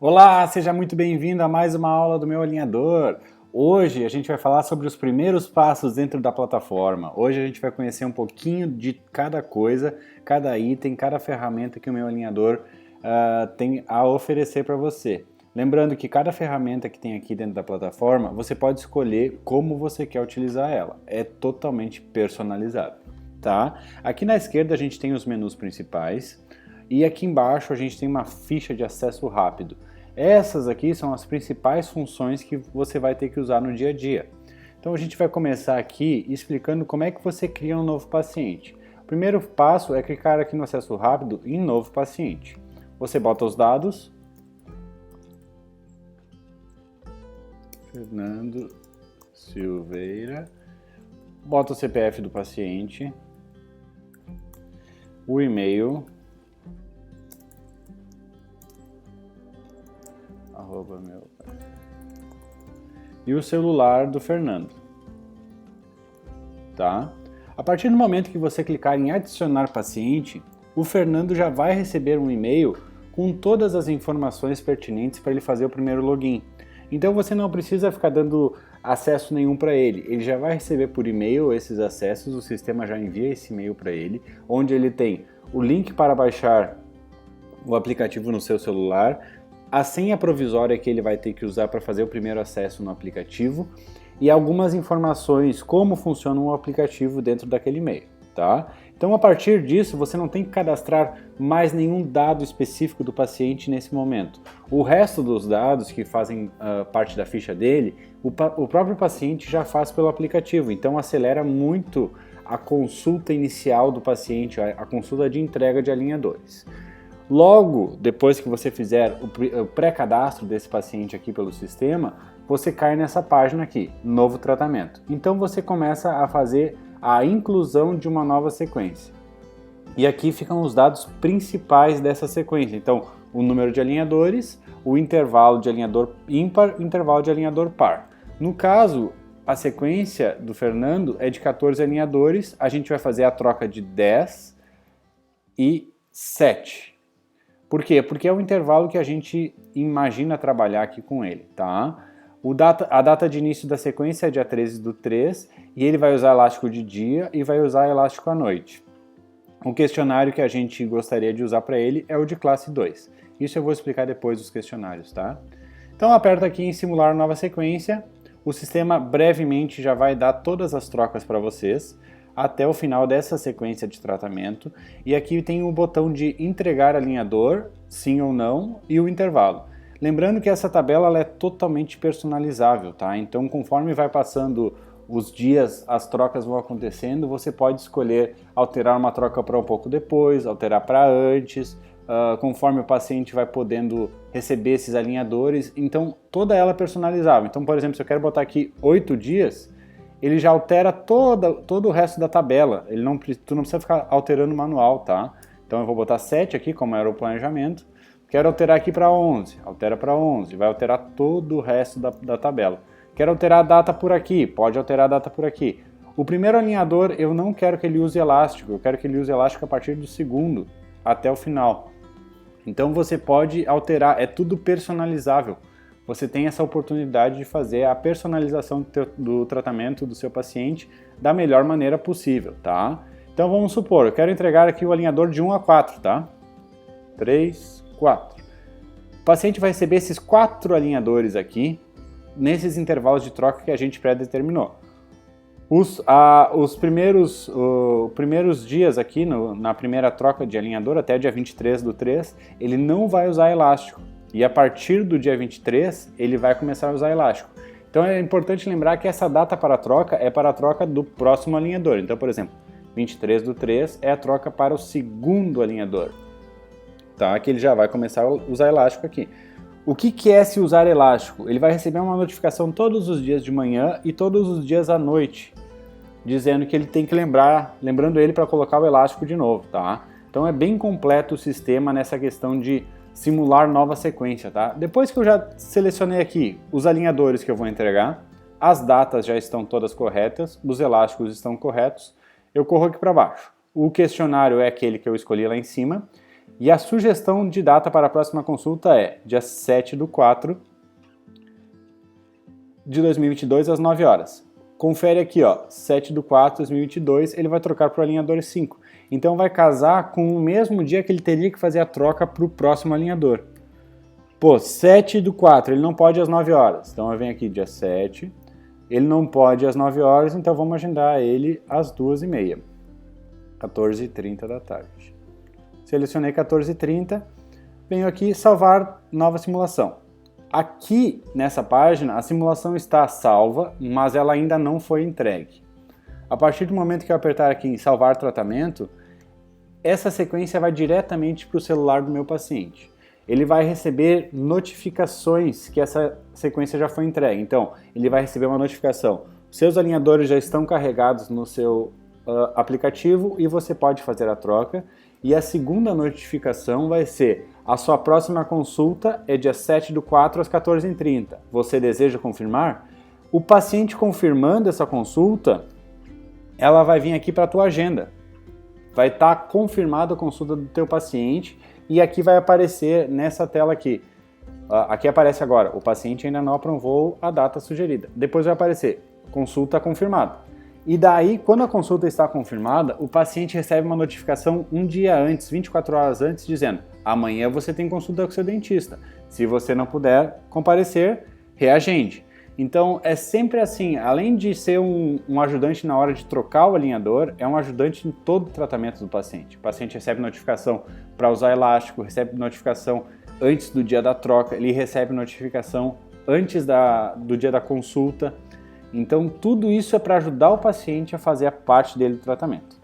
Olá, seja muito bem-vindo a mais uma aula do meu alinhador. Hoje a gente vai falar sobre os primeiros passos dentro da plataforma. Hoje a gente vai conhecer um pouquinho de cada coisa, cada item, cada ferramenta que o meu alinhador tem a oferecer para você. Lembrando que cada ferramenta que tem aqui dentro da plataforma, você pode escolher como você quer utilizar ela. É totalmente personalizado, tá? Aqui na esquerda a gente tem os menus principais. E aqui embaixo a gente tem uma ficha de acesso rápido. Essas aqui são as principais funções que você vai ter que usar no dia a dia. Então a gente vai começar aqui explicando como é que você cria um novo paciente. O primeiro passo é clicar aqui no acesso rápido em novo paciente. Você bota os dados. Fernando Silveira. Bota o CPF do paciente. O e-mail. E o celular do Fernando, tá? A partir do momento que você clicar em adicionar paciente, o Fernando já vai receber um e-mail com todas as informações pertinentes para ele fazer o primeiro login. Então você não precisa ficar dando acesso nenhum para ele, ele já vai receber por e-mail esses acessos, o sistema já envia esse e-mail para ele, onde ele tem o link para baixar o aplicativo no seu celular, a senha provisória que ele vai ter que usar para fazer o primeiro acesso no aplicativo e algumas informações como funciona o aplicativo dentro daquele e-mail, tá? Então a partir disso você não tem que cadastrar mais nenhum dado específico do paciente nesse momento. O resto dos dados que fazem parte da ficha dele, o próprio paciente já faz pelo aplicativo, então acelera muito a consulta inicial do paciente, a consulta de entrega de alinhadores. Logo, depois que você fizer o pré-cadastro desse paciente aqui pelo sistema, você cai nessa página aqui, novo tratamento. Então você começa a fazer a inclusão de uma nova sequência. E aqui ficam os dados principais dessa sequência. Então, o número de alinhadores, o intervalo de alinhador ímpar, o intervalo de alinhador par. No caso, a sequência do Fernando é de 14 alinhadores, a gente vai fazer a troca de 10 e 7. Por quê? Porque é o intervalo que a gente imagina trabalhar aqui com ele, tá? A data de início da sequência é dia 13/3 e ele vai usar elástico de dia e vai usar elástico à noite. O questionário que a gente gostaria de usar para ele é o de classe 2. Isso eu vou explicar depois dos questionários, tá? Então aperta aqui em simular nova sequência, o sistema brevemente já vai dar todas as trocas para vocês, até o final dessa sequência de tratamento, e aqui tem o botão de entregar alinhador, sim ou não, e o intervalo. Lembrando que essa tabela ela é totalmente personalizável, tá? Então conforme vai passando os dias, as trocas vão acontecendo, você pode escolher alterar uma troca para um pouco depois, alterar para antes, conforme o paciente vai podendo receber esses alinhadores, então toda ela é personalizável. Então, por exemplo, se eu quero botar aqui 8 dias, ele já altera todo o resto da tabela, tu não precisa ficar alterando manual, tá? Então eu vou botar 7 aqui, como era o planejamento, quero alterar aqui para 11, altera para 11, vai alterar todo o resto da tabela. Quero alterar a data por aqui, pode alterar a data por aqui. O primeiro alinhador eu não quero que ele use elástico, eu quero que ele use elástico a partir do segundo até o final. Então você pode alterar, é tudo personalizável. Você tem essa oportunidade de fazer a personalização do tratamento do seu paciente da melhor maneira possível, tá? Então vamos supor, eu quero entregar aqui o alinhador de 1 a 4, tá? 3, 4. O paciente vai receber esses 4 alinhadores aqui, nesses intervalos de troca que a gente pré-determinou. Os primeiros dias aqui, na primeira troca de alinhador, até dia 23/3, ele não vai usar elástico. E a partir do dia 23, ele vai começar a usar elástico. Então é importante lembrar que essa data para a troca é para a troca do próximo alinhador. Então, por exemplo, 23/3 é a troca para o segundo alinhador, tá? Que ele já vai começar a usar elástico aqui. O que é se usar elástico? Ele vai receber uma notificação todos os dias de manhã e todos os dias à noite, dizendo que ele tem que lembrando ele para colocar o elástico de novo, tá? Então é bem completo o sistema nessa questão de simular nova sequência, tá? Depois que eu já selecionei aqui os alinhadores que eu vou entregar, as datas já estão todas corretas, os elásticos estão corretos, eu corro aqui para baixo. O questionário é aquele que eu escolhi lá em cima, E a sugestão de data para a próxima consulta é dia 7/4 de 2022 às 9 horas. Confere aqui, ó, 7/4 de 2022, ele vai trocar para o alinhador 5. Então vai casar com o mesmo dia que ele teria que fazer a troca para o próximo alinhador. Pô, 7/4, ele não pode às 9 horas. Então eu venho aqui dia 7, ele não pode às 9 horas, então vamos agendar ele às 2h30, 14h30 da tarde. Selecionei 14h30, venho aqui salvar nova simulação. Aqui nessa página a simulação está salva, mas ela ainda não foi entregue. A partir do momento que eu apertar aqui em salvar tratamento, essa sequência vai diretamente para o celular do meu paciente. Ele vai receber notificações que essa sequência já foi entregue. Então, ele vai receber uma notificação. Seus alinhadores já estão carregados no seu aplicativo e você pode fazer a troca. E a segunda notificação vai ser: a sua próxima consulta é dia 7/4 às 14h30. Você deseja confirmar? O paciente confirmando essa consulta, ela vai vir aqui para a tua agenda. Vai estar confirmada a consulta do teu paciente e aqui vai aparecer nessa tela aqui. Aqui aparece agora, o paciente ainda não aprovou a data sugerida. Depois vai aparecer, consulta confirmada. E daí, quando a consulta está confirmada, o paciente recebe uma notificação um dia antes, 24 horas antes, dizendo: amanhã você tem consulta com seu dentista. Se você não puder comparecer, reagende. Então é sempre assim, além de ser um ajudante na hora de trocar o alinhador, é um ajudante em todo o tratamento do paciente. O paciente recebe notificação para usar elástico, recebe notificação antes do dia da troca, ele recebe notificação antes do dia da consulta. Então tudo isso é para ajudar o paciente a fazer a parte dele do tratamento.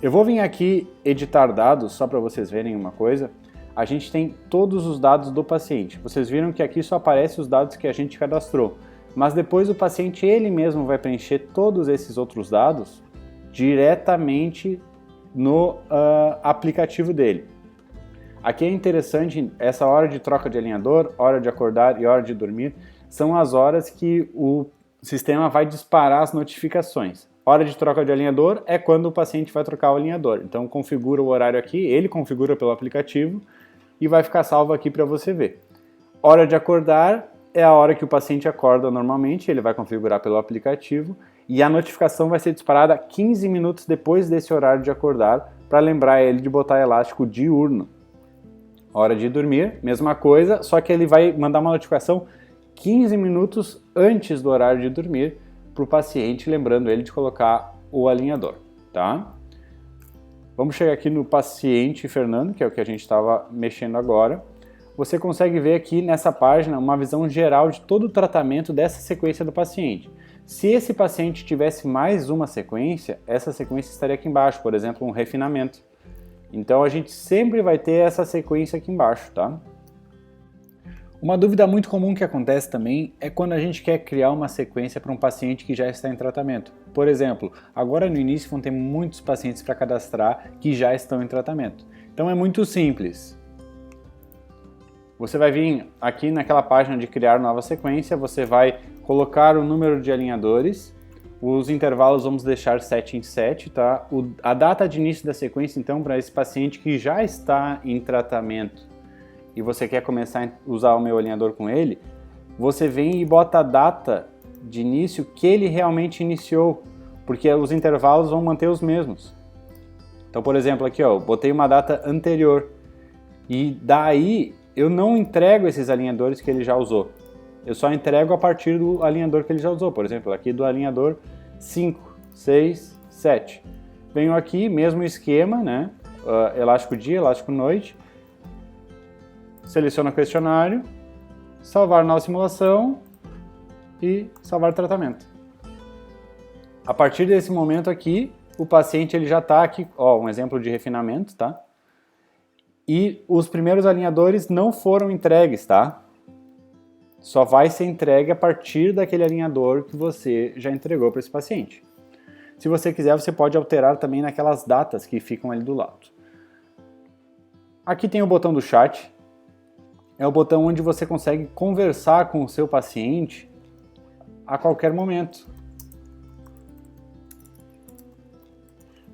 Eu vou vir aqui editar dados, só para vocês verem uma coisa. A gente tem todos os dados do paciente. Vocês viram que aqui só aparecem os dados que a gente cadastrou, mas depois o paciente ele mesmo vai preencher todos esses outros dados diretamente no aplicativo dele. Aqui é interessante, essa hora de troca de alinhador, hora de acordar e hora de dormir, são as horas que o sistema vai disparar as notificações. Hora de troca de alinhador é quando o paciente vai trocar o alinhador. Então configura o horário aqui, ele configura pelo aplicativo e vai ficar salvo aqui para você ver. Hora de acordar é a hora que o paciente acorda normalmente, ele vai configurar pelo aplicativo e a notificação vai ser disparada 15 minutos depois desse horário de acordar para lembrar ele de botar elástico diurno. Hora de dormir, mesma coisa, só que ele vai mandar uma notificação 15 minutos antes do horário de dormir para o paciente, lembrando ele de colocar o alinhador, tá? Vamos chegar aqui no paciente Fernando, que é o que a gente estava mexendo agora. Você consegue ver aqui nessa página uma visão geral de todo o tratamento dessa sequência do paciente. Se esse paciente tivesse mais uma sequência, essa sequência estaria aqui embaixo, por exemplo, um refinamento. Então a gente sempre vai ter essa sequência aqui embaixo, tá? Uma dúvida muito comum que acontece também é quando a gente quer criar uma sequência para um paciente que já está em tratamento. Por exemplo, agora no início vão ter muitos pacientes para cadastrar que já estão em tratamento. Então é muito simples. Você vai vir aqui naquela página de criar nova sequência, você vai colocar o número de alinhadores, os intervalos vamos deixar 7 em 7, tá? A data de início da sequência, então, para esse paciente que já está em tratamento e você quer começar a usar o meu alinhador com ele, você vem e bota a data de início que ele realmente iniciou, porque os intervalos vão manter os mesmos. Então, por exemplo, aqui, ó, eu botei uma data anterior e daí eu não entrego esses alinhadores que ele já usou. Eu só entrego a partir do alinhador que ele já usou. Por exemplo, aqui do alinhador 5, 6, 7. Venho aqui, mesmo esquema, né? Elástico dia, elástico noite. Seleciono o questionário, salvar nova simulação e salvar tratamento. A partir desse momento aqui, o paciente ele já está aqui, ó, um exemplo de refinamento, tá? E os primeiros alinhadores não foram entregues, tá? Só vai ser entregue a partir daquele alinhador que você já entregou para esse paciente. Se você quiser, você pode alterar também naquelas datas que ficam ali do lado. Aqui tem o botão do chat. É o botão onde você consegue conversar com o seu paciente a qualquer momento.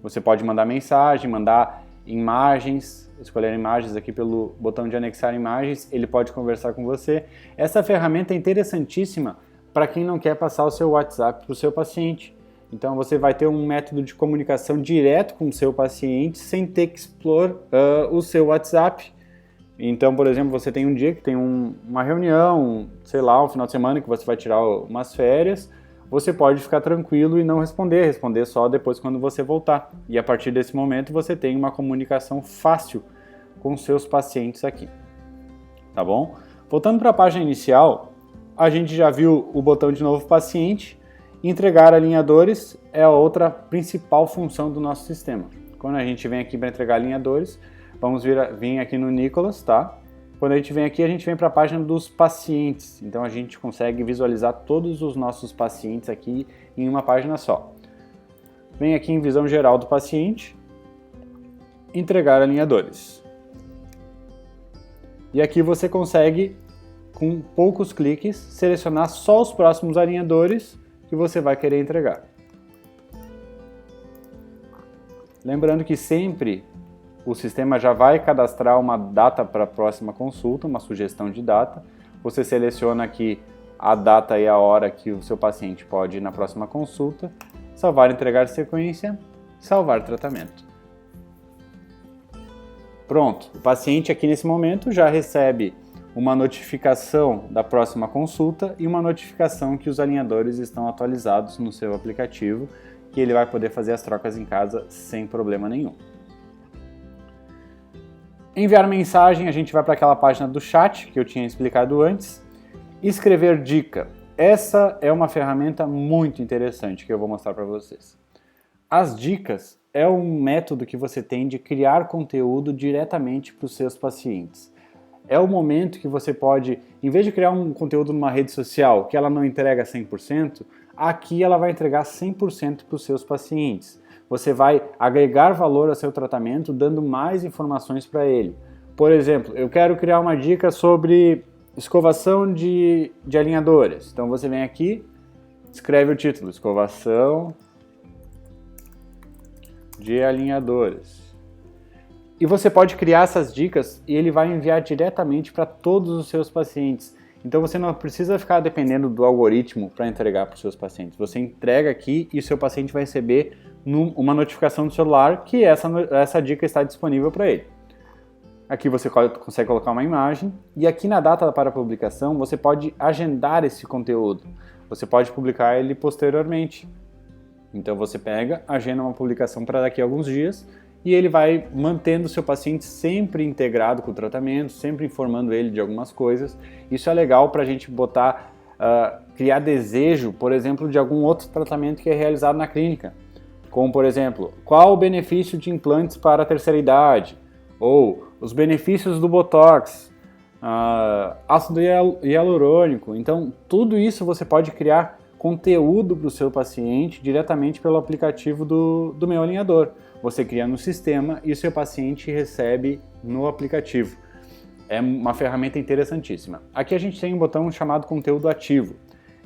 Você pode mandar mensagem, mandar imagens, escolher imagens aqui pelo botão de anexar imagens, ele pode conversar com você. Essa ferramenta é interessantíssima para quem não quer passar o seu WhatsApp para o seu paciente. Então você vai ter um método de comunicação direto com o seu paciente sem ter que expor o seu WhatsApp. Então, por exemplo, você tem um dia que tem uma reunião, sei lá, um final de semana que você vai tirar umas férias, você pode ficar tranquilo e não responder só depois quando você voltar. E a partir desse momento você tem uma comunicação fácil com os seus pacientes aqui. Tá bom? Voltando para a página inicial, a gente já viu o botão de novo paciente. Entregar alinhadores é a outra principal função do nosso sistema. Quando a gente vem aqui para entregar alinhadores, vamos vir aqui no Nicolas, tá? Quando a gente vem aqui, a gente vem para a página dos pacientes. Então a gente consegue visualizar todos os nossos pacientes aqui em uma página só. Vem aqui em visão geral do paciente, entregar alinhadores. E aqui você consegue, com poucos cliques, selecionar só os próximos alinhadores que você vai querer entregar. Lembrando que sempre o sistema já vai cadastrar uma data para a próxima consulta, uma sugestão de data. Você seleciona aqui a data e a hora que o seu paciente pode ir na próxima consulta, salvar, entregar sequência, salvar tratamento. Pronto, o paciente aqui nesse momento já recebe uma notificação da próxima consulta e uma notificação que os alinhadores estão atualizados no seu aplicativo, que ele vai poder fazer as trocas em casa sem problema nenhum. Enviar mensagem, a gente vai para aquela página do chat que eu tinha explicado antes. Escrever dica. Essa é uma ferramenta muito interessante que eu vou mostrar para vocês. As dicas é um método que você tem de criar conteúdo diretamente para os seus pacientes. É o momento que você pode, em vez de criar um conteúdo numa rede social que ela não entrega 100%, aqui ela vai entregar 100% para os seus pacientes. Você vai agregar valor ao seu tratamento dando mais informações para ele. Por exemplo, eu quero criar uma dica sobre escovação de alinhadores. Então você vem aqui, escreve o título, escovação de alinhadores. E você pode criar essas dicas e ele vai enviar diretamente para todos os seus pacientes. Então você não precisa ficar dependendo do algoritmo para entregar para os seus pacientes. Você entrega aqui e o seu paciente vai receber uma notificação do celular que essa dica está disponível para ele. Aqui você consegue colocar uma imagem e aqui na data para publicação você pode agendar esse conteúdo. Você pode publicar ele posteriormente. Então você pega, agenda uma publicação para daqui a alguns dias e ele vai mantendo o seu paciente sempre integrado com o tratamento, sempre informando ele de algumas coisas. Isso é legal para a gente botar, criar desejo, por exemplo, de algum outro tratamento que é realizado na clínica. Como, por exemplo, qual o benefício de implantes para a terceira idade? Ou os benefícios do Botox, ácido hialurônico. Então, tudo isso você pode criar conteúdo para o seu paciente diretamente pelo aplicativo do Meu Alinhador. Você cria no sistema e o seu paciente recebe no aplicativo. É uma ferramenta interessantíssima. Aqui a gente tem um botão chamado conteúdo ativo.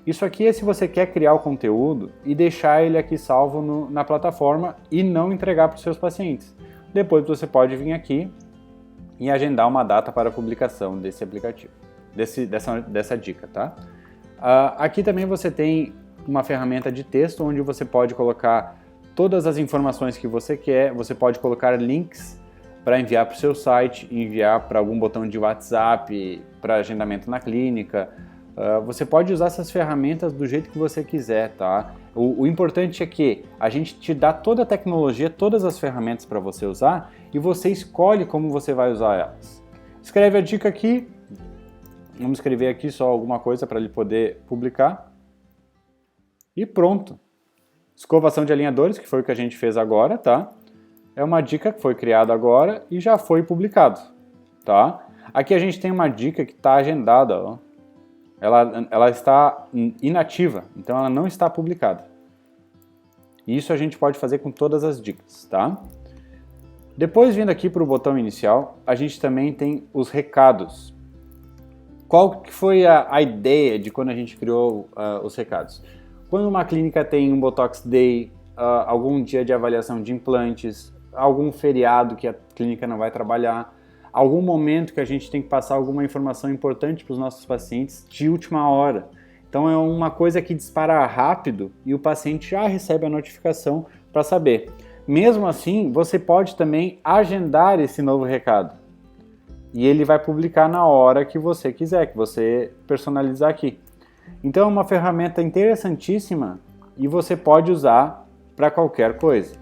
Isso aqui é se você quer criar o conteúdo e deixar ele aqui salvo na plataforma e não entregar para os seus pacientes. Depois você pode vir aqui e agendar uma data para a publicação desse aplicativo, dessa dica, tá? Aqui também você tem uma ferramenta de texto onde você pode colocar todas as informações que você quer, você pode colocar links para enviar para o seu site, enviar para algum botão de WhatsApp, para agendamento na clínica. Você pode usar essas ferramentas do jeito que você quiser, tá? O importante é que a gente te dá toda a tecnologia, todas as ferramentas para você usar e você escolhe como você vai usar elas. Escreve a dica aqui, vamos escrever aqui só alguma coisa para ele poder publicar e pronto. Escovação de alinhadores, que foi o que a gente fez agora, tá? É uma dica que foi criada agora e já foi publicado, tá? Aqui a gente tem uma dica que está agendada, ó. Ela está inativa, então ela não está publicada. Isso a gente pode fazer com todas as dicas, tá? Depois, vindo aqui para o botão inicial, a gente também tem os recados. Qual que foi a ideia de quando a gente criou os recados? Quando uma clínica tem um Botox Day, algum dia de avaliação de implantes, algum feriado que a clínica não vai trabalhar, algum momento que a gente tem que passar alguma informação importante para os nossos pacientes de última hora. Então é uma coisa que dispara rápido e o paciente já recebe a notificação para saber. Mesmo assim, você pode também agendar esse novo recado. E ele vai publicar na hora que você quiser, que você personalizar aqui. Então é uma ferramenta interessantíssima e você pode usar para qualquer coisa.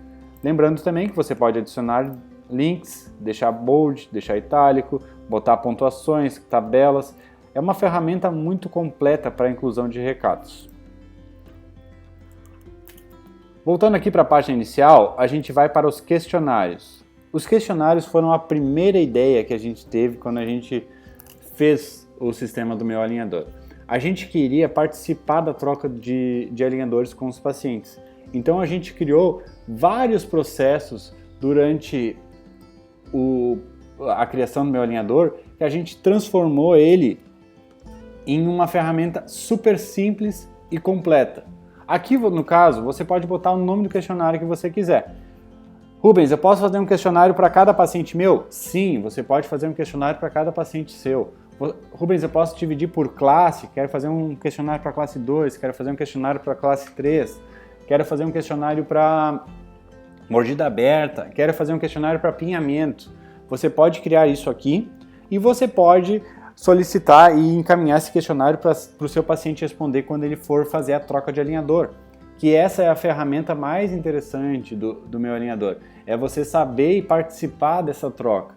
Lembrando também que você pode adicionar links, deixar bold, deixar itálico, botar pontuações, tabelas. É uma ferramenta muito completa para a inclusão de recados. Voltando aqui para a página inicial, a gente vai para os questionários. Os questionários foram a primeira ideia que a gente teve quando a gente fez o sistema do Meu Alinhador. A gente queria participar da troca de alinhadores com os pacientes. Então a gente criou vários processos durante a criação do Meu Alinhador que a gente transformou ele em uma ferramenta super simples e completa. Aqui, no caso, você pode botar o nome do questionário que você quiser. Rubens, eu posso fazer um questionário para cada paciente meu? Sim, você pode fazer um questionário para cada paciente seu. Rubens, eu posso dividir por classe? Quero fazer um questionário para classe 2, quero fazer um questionário para classe 3, quero fazer um questionário para mordida aberta, quero fazer um questionário para apinhamento. Você pode criar isso aqui e você pode solicitar e encaminhar esse questionário para o seu paciente responder quando ele for fazer a troca de alinhador. Que essa é a ferramenta mais interessante do Meu Alinhador. É você saber e participar dessa troca.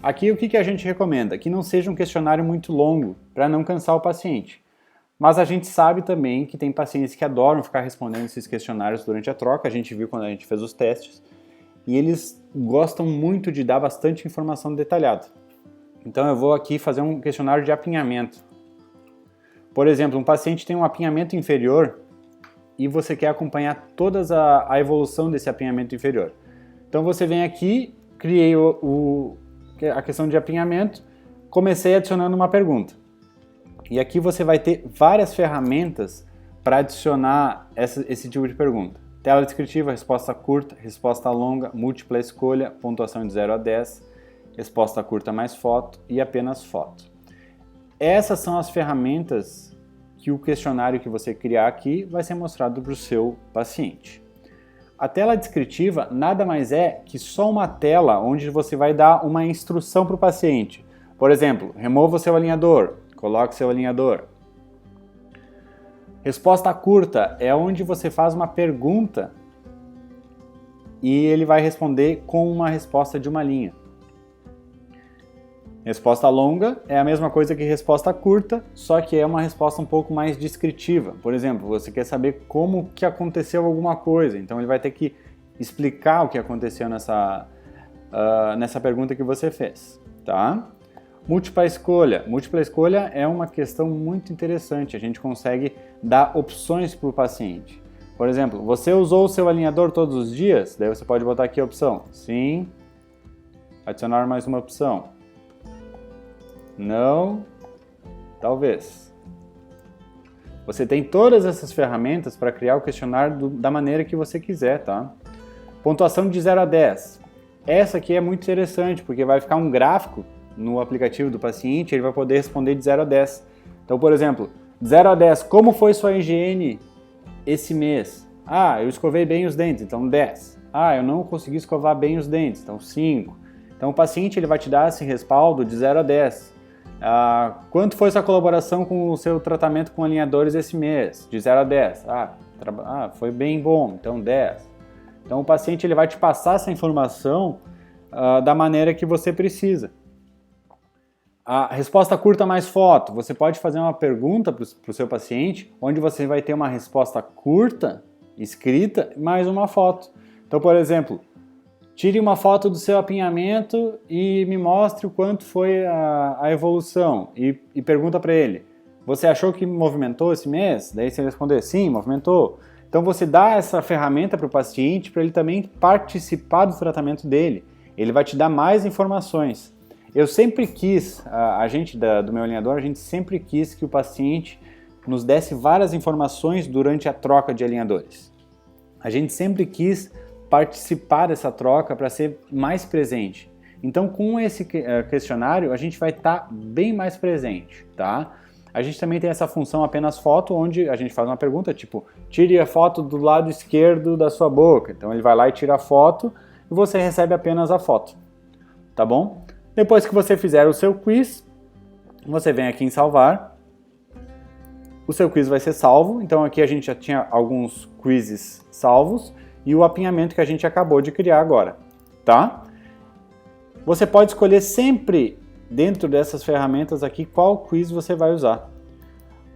Aqui o que a gente recomenda? Que não seja um questionário muito longo, para não cansar o paciente. Mas a gente sabe também que tem pacientes que adoram ficar respondendo esses questionários durante a troca. A gente viu quando a gente fez os testes. E eles gostam muito de dar bastante informação detalhada. Então eu vou aqui fazer um questionário de apinhamento. Por exemplo, um paciente tem um apinhamento inferior e você quer acompanhar toda a evolução desse apinhamento inferior. Então você vem aqui, criei a questão de apinhamento, comecei adicionando uma pergunta. E aqui você vai ter várias ferramentas para adicionar esse tipo de pergunta. Tela descritiva, resposta curta, resposta longa, múltipla escolha, pontuação de 0 a 10, resposta curta mais foto e apenas foto. Essas são as ferramentas que o questionário que você criar aqui vai ser mostrado para o seu paciente. A tela descritiva nada mais é que só uma tela onde você vai dar uma instrução para o paciente. Por exemplo, remova o seu alinhador, coloque seu alinhador. Resposta curta é onde você faz uma pergunta e ele vai responder com uma resposta de uma linha. Resposta longa é a mesma coisa que resposta curta, só que é uma resposta um pouco mais descritiva. Por exemplo, você quer saber como que aconteceu alguma coisa, então ele vai ter que explicar o que aconteceu nessa pergunta que você fez, tá? Múltipla escolha. Múltipla escolha é uma questão muito interessante, a gente consegue dar opções para o paciente. Por exemplo, você usou o seu alinhador todos os dias? Daí você pode botar aqui a opção sim, adicionar mais uma opção. Não, talvez. Você tem todas essas ferramentas para criar o questionário da maneira que você quiser, tá? Pontuação de 0 a 10. Essa aqui é muito interessante, porque vai ficar um gráfico no aplicativo do paciente, ele vai poder responder de 0 a 10. Então, por exemplo, 0 a 10, como foi sua higiene esse mês? Ah, eu escovei bem os dentes, então 10. Ah, eu não consegui escovar bem os dentes, então 5. Então, o paciente ele vai te dar esse respaldo de 0 a 10. Quanto foi sua colaboração com o seu tratamento com alinhadores esse mês? De 0 a 10. Foi bem bom, então 10. Então o paciente ele vai te passar essa informação da maneira que você precisa. A resposta curta mais foto. Você pode fazer uma pergunta para o seu paciente, onde você vai ter uma resposta curta, escrita, mais uma foto. Então, por exemplo, tire uma foto do seu apinhamento e me mostre o quanto foi a evolução. E pergunta para ele, você achou que movimentou esse mês? Daí se ele responder, sim, movimentou. Então você dá essa ferramenta para o paciente para ele também participar do tratamento dele. Ele vai te dar mais informações. Eu sempre quis, a gente do Meu Alinhador, a gente sempre quis que o paciente nos desse várias informações durante a troca de alinhadores. A gente sempre quis participar dessa troca, para ser mais presente. Então, com esse questionário, a gente vai estar bem mais presente, tá? A gente também tem essa função apenas foto, onde a gente faz uma pergunta, tipo, tire a foto do lado esquerdo da sua boca. Então, ele vai lá e tira a foto e você recebe apenas a foto, tá bom? Depois que você fizer o seu quiz, você vem aqui em salvar. O seu quiz vai ser salvo. Então, aqui a gente já tinha alguns quizzes salvos e o apinhamento que a gente acabou de criar agora, tá? Você pode escolher sempre dentro dessas ferramentas aqui qual quiz você vai usar.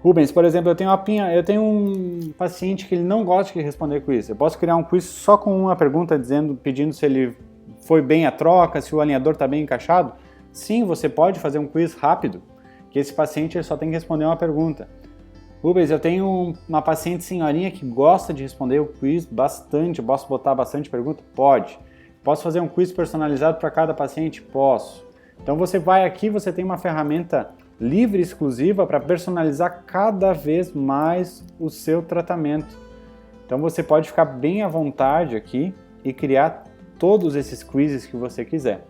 Rubens, por exemplo, eu tenho um paciente que ele não gosta de responder quiz. Eu posso criar um quiz só com uma pergunta pedindo se ele foi bem a troca, se o alinhador está bem encaixado? Sim, você pode fazer um quiz rápido, que esse paciente ele só tem que responder uma pergunta. Rubens, eu tenho uma paciente senhorinha que gosta de responder o quiz bastante, eu posso botar bastante pergunta? Pode. Posso fazer um quiz personalizado para cada paciente? Posso. Então você vai aqui, você tem uma ferramenta livre e exclusiva para personalizar cada vez mais o seu tratamento. Então você pode ficar bem à vontade aqui e criar todos esses quizzes que você quiser,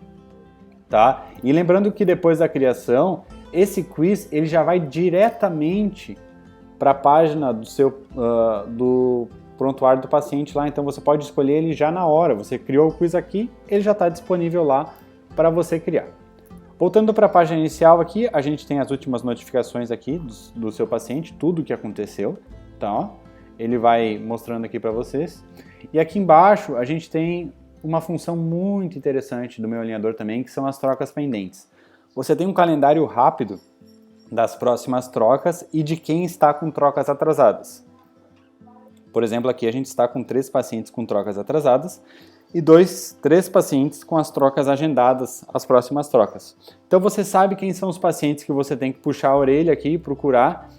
tá? E lembrando que depois da criação, esse quiz ele já vai diretamente para a página do prontuário do paciente lá, então você pode escolher ele já na hora. Você criou o quiz aqui, ele já está disponível lá para você criar. Voltando para a página inicial aqui, a gente tem as últimas notificações aqui do seu paciente, tudo o que aconteceu, tá? Ele vai mostrando aqui para vocês. E aqui embaixo a gente tem uma função muito interessante do meu alinhador também, que são as trocas pendentes. Você tem um calendário rápido das próximas trocas e de quem está com trocas atrasadas. Por exemplo, aqui a gente está com 3 pacientes com trocas atrasadas e 3 pacientes com as trocas agendadas, as próximas trocas. Então você sabe quem são os pacientes que você tem que puxar a orelha aqui e procurar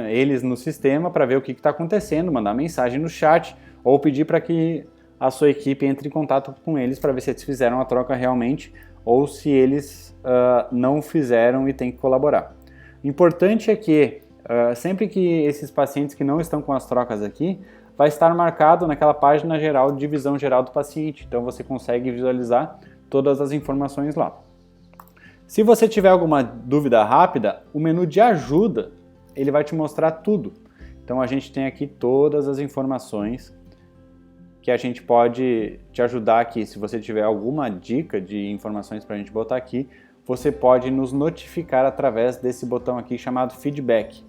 eles no sistema para ver o que está acontecendo, mandar mensagem no chat ou pedir para que a sua equipe entre em contato com eles para ver se eles fizeram a troca realmente ou se eles não fizeram e tem que colaborar. O importante é que sempre que esses pacientes que não estão com as trocas aqui, vai estar marcado naquela página geral, divisão geral do paciente. Então você consegue visualizar todas as informações lá. Se você tiver alguma dúvida rápida, o menu de ajuda, ele vai te mostrar tudo. Então a gente tem aqui todas as informações que a gente pode te ajudar aqui. Se você tiver alguma dica de informações para a gente botar aqui, você pode nos notificar através desse botão aqui chamado feedback.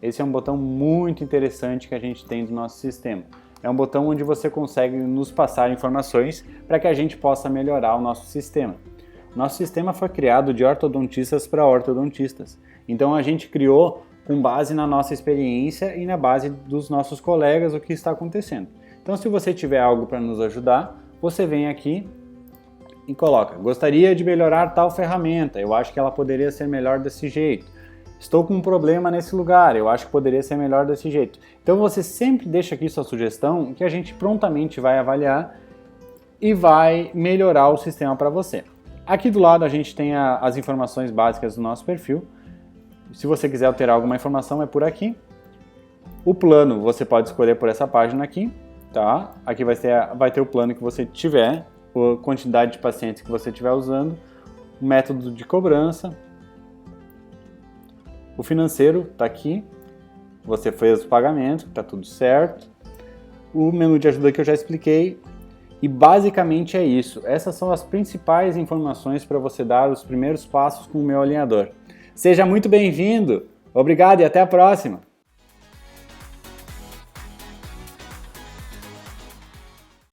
Esse é um botão muito interessante que a gente tem do nosso sistema. É um botão onde você consegue nos passar informações para que a gente possa melhorar o nosso sistema. Nosso sistema foi criado de ortodontistas para ortodontistas. Então a gente criou com base na nossa experiência e na base dos nossos colegas o que está acontecendo. Então se você tiver algo para nos ajudar, você vem aqui e coloca: gostaria de melhorar tal ferramenta, eu acho que ela poderia ser melhor desse jeito. Estou com um problema nesse lugar, eu acho que poderia ser melhor desse jeito. Então você sempre deixa aqui sua sugestão que a gente prontamente vai avaliar e vai melhorar o sistema para você. Aqui do lado a gente tem as informações básicas do nosso perfil. Se você quiser alterar alguma informação é por aqui. O plano você pode escolher por essa página aqui, tá? Aqui vai ter o plano que você tiver, a quantidade de pacientes que você estiver usando, o método de cobrança. O financeiro está aqui, você fez o pagamento, está tudo certo. O menu de ajuda que eu já expliquei. E basicamente é isso. Essas são as principais informações para você dar os primeiros passos com o meu alinhador. Seja muito bem-vindo, obrigado e até a próxima!